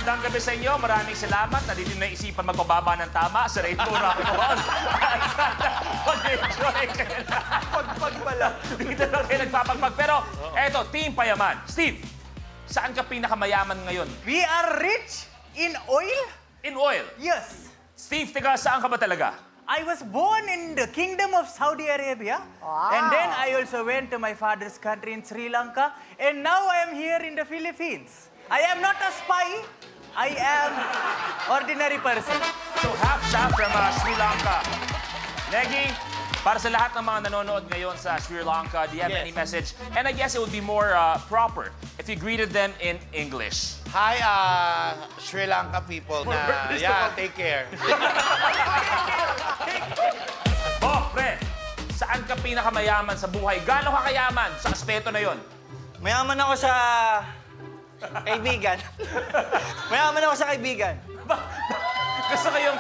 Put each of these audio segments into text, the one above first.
magandang gabi sa inyo. Maraming salamat. Nandito na isipan magpababa ng tama sa Rainbow Rock'n'Roll. Mag-enjoy kayo na. Pagpag pala. Dito lang kayo nagpapagpag. Pero, eto, Team Payaman. Steve, saan ka pinakamayaman ngayon? We are rich in oil? In oil. Yes. Steve, teka, saan ka ba talaga? I was born in the Kingdom of Saudi Arabia. And then I also went to my father's country in Sri Lanka. And now I am here in the Philippines. I am not a spy. I am ordinary person. So, half siya from Sri Lanka. Negi, para sa lahat ng mga nanonood ngayon sa Sri Lanka, do you have Yes. any message? And I guess it would be more proper if you greeted them in English. Hi, Sri Lanka people na, take care. Oh, pre, saan ka pinakamayaman sa buhay? Gaano ka kayaman sa aspeto na yon? Mayaman ako sa kaibigan. Mayaman ako sa kaibigan. Gusto kayong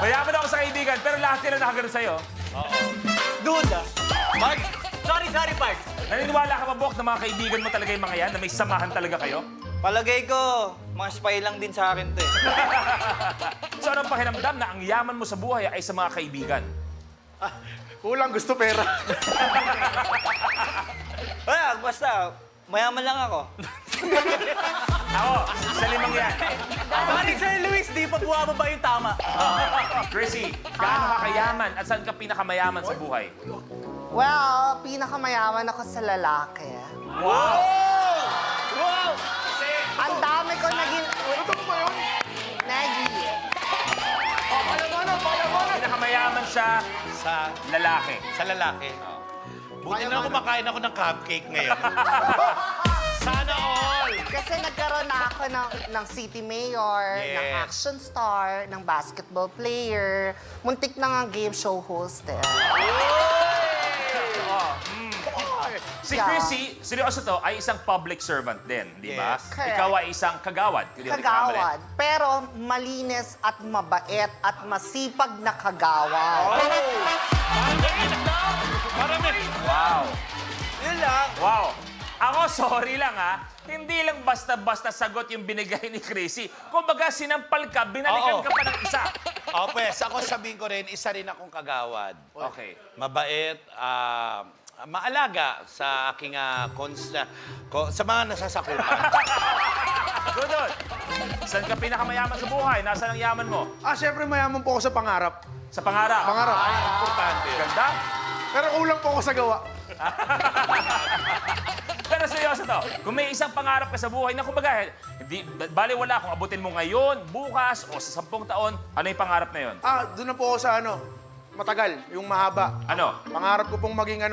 mayaman ako sa kaibigan, pero lahat sila nakagano sa'yo. Duda. Mark? Sorry, Park. Naniniwala ka ba, Bok, na mga kaibigan mo talaga yung mga yan, na may samahan talaga kayo? Palagay ko, mga spy lang din sa akin to eh. So, anong pakiramdam na ang yaman mo sa buhay ay sa mga kaibigan? Kulang, gusto pera. Wala, basta, mayaman lang ako. Ako, sa limang yan. Sorry, Sir Luis, di pa buwababa yung tama. Chrissy, gaano ka kayaman at saan ka pinakamayaman sa buhay? Well, pinakamayaman ako sa lalaki. Wow! Wow! Ang dami ko naging... Totoo ba yun? Naging... Pinakamayaman siya Sa lalaki. lalaki. Buti na kumakain ako ng cupcake ngayon. Sana all! Kasi nagkaroon na ako ng city mayor, Yes. ng action star, ng basketball player. Muntik na nga game show host eh. Si Yeah. Chrissy, seryoso to, ay isang public servant din, di ba? Yes. Correct. Ikaw ay isang kagawad. Hindi ako Kagawad. Pero malinis at mabait at masipag na kagawad. Wow. Yun lang. Wow. Ako, sorry lang ha. Hindi lang basta-basta sagot yung binigay ni Chrissy. Kumbaga, sinampal ka, binalikan Oo. ka pa ng isa. O, pues, ako sabihin ko rin, isa rin akong kagawad. Okay. Mabait, maalaga sa aking sa mga nasasakupan. Dudod, saan ka pinakamayaman sa buhay? Nasaan ang yaman mo? Siyempre mayaman po ako sa pangarap. Sa pangarap. Pangarap. Importante. Ganda. Pero kulang po ako sa gawa. Pero seryoso to, kung may isang pangarap ka sa buhay na kumbaga, hindi, bali wala kung abutin mo ngayon, bukas, o sa 10 taon, ano yung pangarap na yon? Doon na po ako sa matagal, yung mahaba. Ano? Pangarap ko pong maging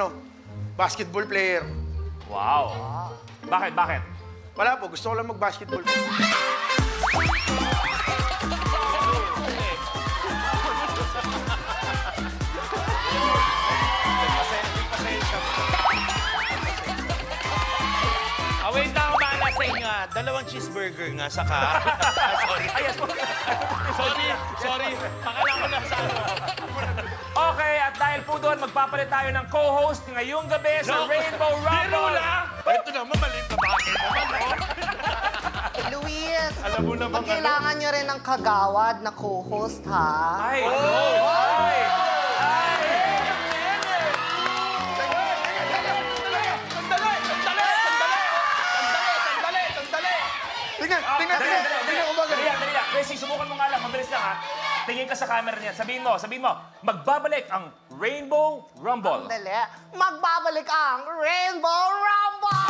basketball player. Wow. Bakit? Wala po, gusto ko lang mag-basketball. Wait na ako maala sa inyo. Dalawang cheeseburger nga, saka... sorry. Ayos po. Sorry. Pakala ko na sa ano. Okay, at dahil po doon, magpapalit tayo ng co-host ngayong gabi sa Rainbow Rumble. Ito naman, maliit na bakit naman. Luis, Alam mo naman kailangan nyo rin ng kagawad na co-host, ha? Ay! Ay! Tingnan ko ba Dali yan. Gracie, subukan mo nga lang. Mabilis lang, ha? Tingin ka sa camera niya. Sabihin mo, magbabalik ang Rainbow Rumble. Dali. Magbabalik ang Rainbow Rumble!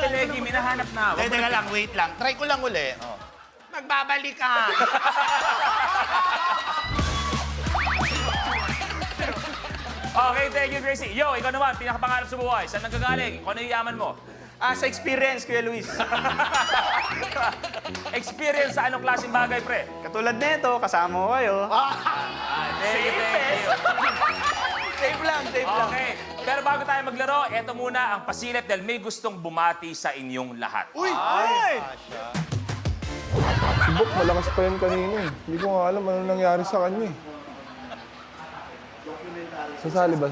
Legi, minahanap na. Teka lang, wait lang. Try ko lang uli. Magbabalik ka. Okay, thank you, Gracie. Yo, ikaw naman, pinakapangarap sa buhay. Saan nanggagaling? Kung ano yung yaman mo? Sa experience, Kuya Luis. Experience sa anong klaseng bagay, pre? Katulad nito, kasama ko kayo. Thank you. Safe lang. Okay. Pero bago tayo maglaro, eto muna ang pasilip dahil may gustong bumati sa inyong lahat. Uy! Ay! Si Bok, malakas pa yun kanina eh. Hindi ko nga alam ano nangyari sa kanya eh. Sasali ba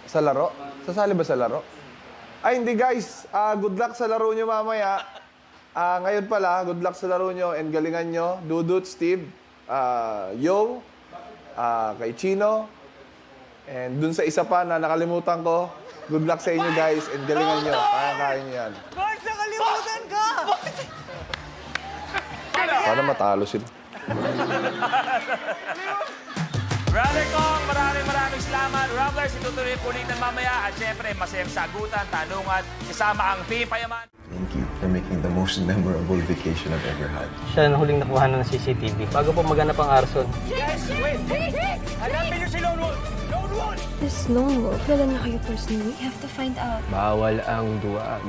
sa laro? Sasali ba sa laro? Ay, hindi guys. Good luck sa laro nyo mamaya. Ngayon pala, good luck sa laro nyo and galingan nyo. Dudut, Steve, Yo, kay Chino, and dun sa isa pa na nakalimutan ko, good luck sa inyo guys and galingan nyo. Kaya nyo yan. Guards, nakalimutan ka! Para matalo sila. Brother Kong, maraming salamat. Ramblers, itutuloy po ulit mamaya. At syempre, masayang sagutan, tanungan, kasama ang Team Payaman. Thank you for making the most memorable vacation I've ever had. Siya na huling nakuha ng CCTV. Bago po maganap ang arson. Hanapin niyo si Lone Wolf! Lone Wolf! This lone wolf, kilala na kayo personally. We have to find out. Bawal ang duwag.